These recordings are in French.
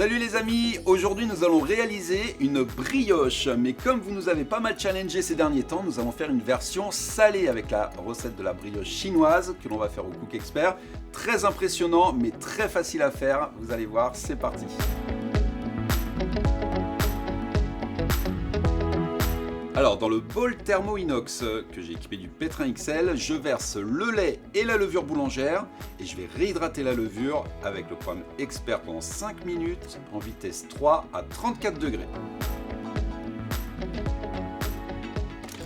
Salut les amis, aujourd'hui nous allons réaliser une brioche, mais comme vous nous avez pas mal challengé ces derniers temps, nous allons faire une version salée avec la recette de la brioche chinoise que l'on va faire au Cook Expert. Très impressionnant mais très facile à faire, vous allez voir, c'est parti. Alors dans le bol thermo-inox que j'ai équipé du pétrin XL, je verse le lait et la levure boulangère et je vais réhydrater la levure avec le programme Expert pendant 5 minutes en vitesse 3 à 34 degrés.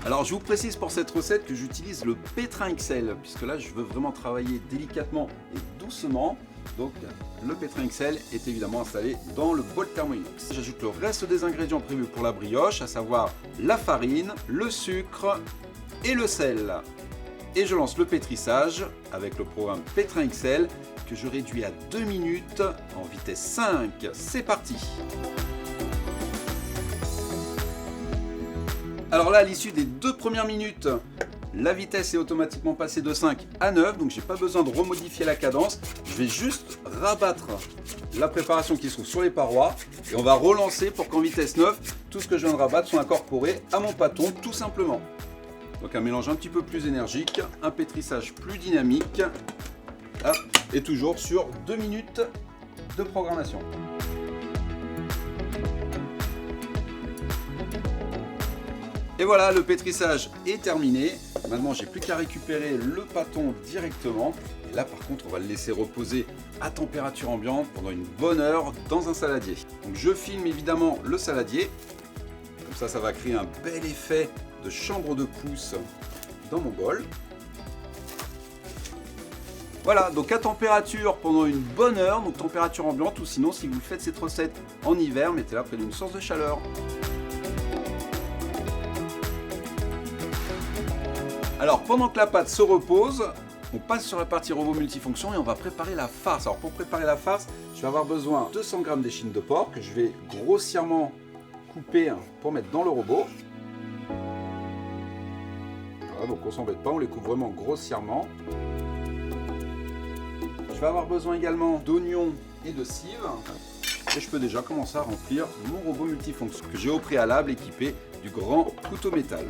Alors je vous précise pour cette recette que j'utilise le pétrin XL puisque là je veux vraiment travailler délicatement et doucement. Donc le pétrin XL est évidemment installé dans le bol thermo-inox. J'ajoute le reste des ingrédients prévus pour la brioche, à savoir la farine, le sucre et le sel. Et je lance le pétrissage avec le programme pétrin XL que je réduis à 2 minutes en vitesse 5. C'est parti! Alors là, à l'issue des 2 premières minutes, la vitesse est automatiquement passée de 5 à 9, donc j'ai pas besoin de remodifier la cadence. Je vais juste rabattre la préparation qui se trouve sur les parois et on va relancer pour qu'en vitesse 9, tout ce que je viens de rabattre soit incorporé à mon pâton tout simplement. Donc un mélange un petit peu plus énergique, un pétrissage plus dynamique, hop, et toujours sur 2 minutes de programmation. Et voilà, le pétrissage est terminé. Maintenant, j'ai plus qu'à récupérer le pâton directement. Et là, par contre, on va le laisser reposer à température ambiante pendant une bonne heure dans un saladier. Donc, je filme évidemment le saladier. Comme ça, ça va créer un bel effet de chambre de pouce dans mon bol. Voilà, donc à température pendant une bonne heure, donc température ambiante, ou sinon, si vous faites cette recette en hiver, mettez-la près d'une source de chaleur. Alors pendant que la pâte se repose, on passe sur la partie robot multifonction et on va préparer la farce. Alors pour préparer la farce, je vais avoir besoin de 200 g d'échine de porc que je vais grossièrement couper pour mettre dans le robot. Voilà, donc on s'embête pas, on les coupe vraiment grossièrement. Je vais avoir besoin également d'oignons et de cives. Et je peux déjà commencer à remplir mon robot multifonction que j'ai au préalable équipé du grand couteau métal.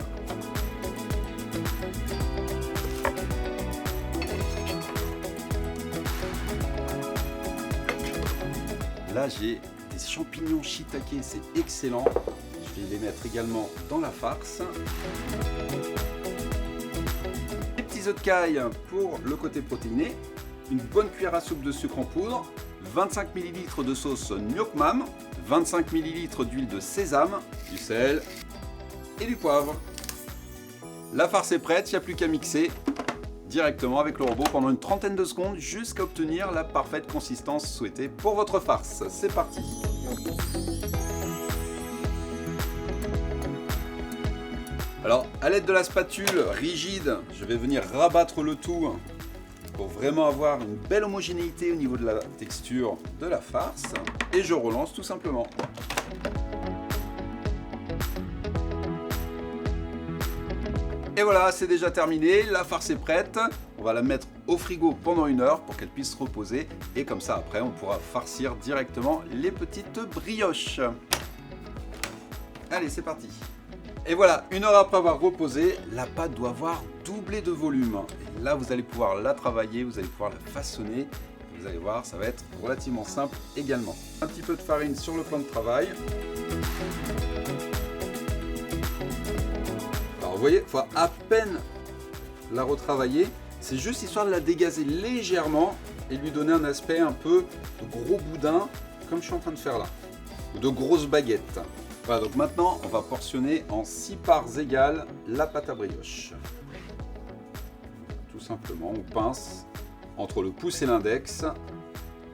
Là, j'ai des champignons shiitake, c'est excellent. Je vais les mettre également dans la farce. Des petits œufs de caille pour le côté protéiné. Une bonne cuillère à soupe de sucre en poudre. 25 ml de sauce Gnoc Mam. 25 ml d'huile de sésame. Du sel et du poivre. La farce est prête, il n'y a plus qu'à mixer directement avec le robot pendant une trentaine de secondes jusqu'à obtenir la parfaite consistance souhaitée pour votre farce. C'est parti! Alors, à l'aide de la spatule rigide, je vais venir rabattre le tout pour vraiment avoir une belle homogénéité au niveau de la texture de la farce. Et je relance tout simplement. Et voilà, c'est déjà terminé, la farce est prête. On va la mettre au frigo pendant 1 heure pour qu'elle puisse se reposer. Et comme ça, après, on pourra farcir directement les petites brioches. Allez, c'est parti. Et voilà, 1 heure après avoir reposé, la pâte doit avoir doublé de volume. Et là, vous allez pouvoir la travailler, vous allez pouvoir la façonner. Vous allez voir, ça va être relativement simple également. Un petit peu de farine sur le plan de travail. Vous voyez, il faut à peine la retravailler, c'est juste histoire de la dégazer légèrement et lui donner un aspect un peu de gros boudin, comme je suis en train de faire là, ou de grosses baguettes. Voilà, donc maintenant on va portionner en 6 parts égales la pâte à brioche. Tout simplement, on pince entre le pouce et l'index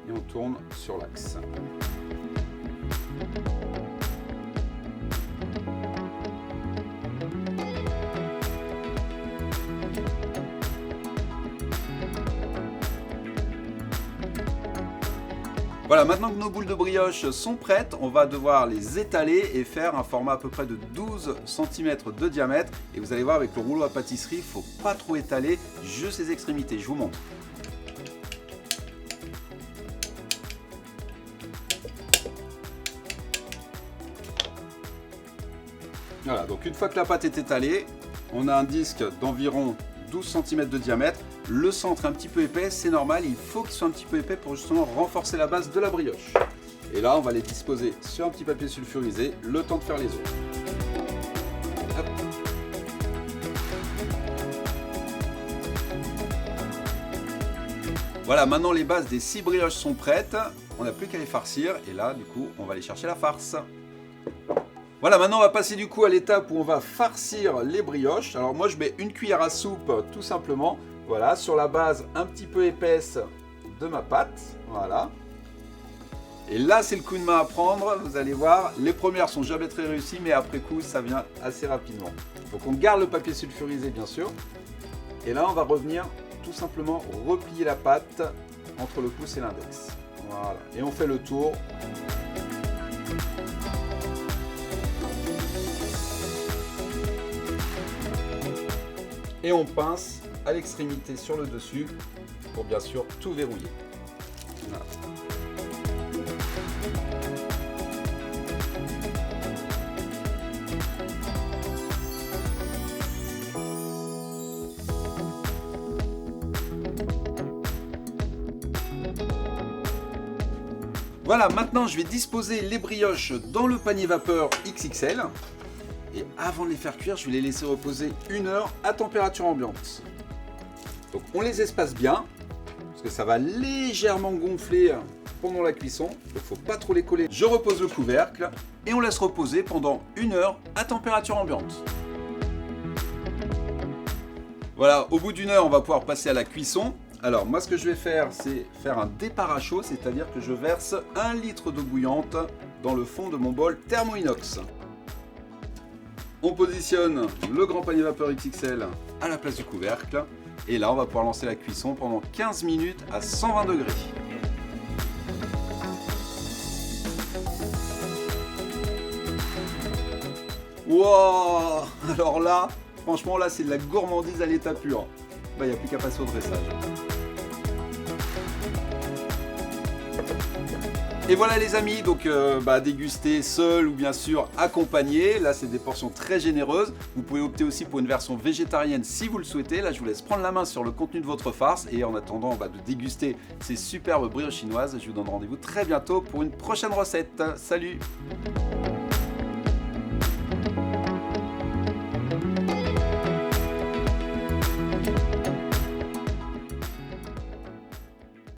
et on tourne sur l'axe. Voilà, maintenant que nos boules de brioche sont prêtes, on va devoir les étaler et faire un format à peu près de 12 cm de diamètre. Et vous allez voir, avec le rouleau à pâtisserie, il ne faut pas trop étaler, juste les extrémités. Je vous montre. Voilà, donc une fois que la pâte est étalée, on a un disque d'environ 12 cm de diamètre. Le centre est un petit peu épais, c'est normal, il faut qu'il soit un petit peu épais pour justement renforcer la base de la brioche. Et là, on va les disposer sur un petit papier sulfurisé, le temps de faire les autres. Hop. Voilà, maintenant les bases des 6 brioches sont prêtes. On n'a plus qu'à les farcir et là, du coup, on va aller chercher la farce. Voilà, maintenant on va passer du coup à l'étape où on va farcir les brioches. Alors moi je mets une cuillère à soupe tout simplement, voilà, sur la base un petit peu épaisse de ma pâte, voilà. Et là c'est le coup de main à prendre, vous allez voir, les premières sont jamais très réussies, mais après coup ça vient assez rapidement. Donc on garde le papier sulfurisé bien sûr, et là on va revenir tout simplement replier la pâte entre le pouce et l'index. Voilà, et on fait le tour. Et on pince à l'extrémité sur le dessus pour bien sûr tout verrouiller. Voilà. Voilà, maintenant je vais disposer les brioches dans le panier vapeur XXL. Et avant de les faire cuire, je vais les laisser reposer 1 heure à température ambiante. Donc on les espace bien, parce que ça va légèrement gonfler pendant la cuisson. Donc il ne faut pas trop les coller. Je repose le couvercle et on laisse reposer pendant 1 heure à température ambiante. Voilà, au bout d'1 heure, on va pouvoir passer à la cuisson. Alors moi ce que je vais faire, c'est faire un départ à chaud, c'est-à-dire que je verse 1 litre d'eau bouillante dans le fond de mon bol thermo-inox. On positionne le grand panier vapeur XXL à la place du couvercle. Et là, on va pouvoir lancer la cuisson pendant 15 minutes à 120 degrés. Wow! Alors là, franchement, là, c'est de la gourmandise à l'état pur. Bah, il n'y a plus qu'à passer au dressage. Et voilà les amis, donc déguster seul ou bien sûr accompagné. Là c'est des portions très généreuses. Vous pouvez opter aussi pour une version végétarienne si vous le souhaitez. Là je vous laisse prendre la main sur le contenu de votre farce. Et en attendant de déguster ces superbes brioches chinoises, je vous donne rendez-vous très bientôt pour une prochaine recette. Salut!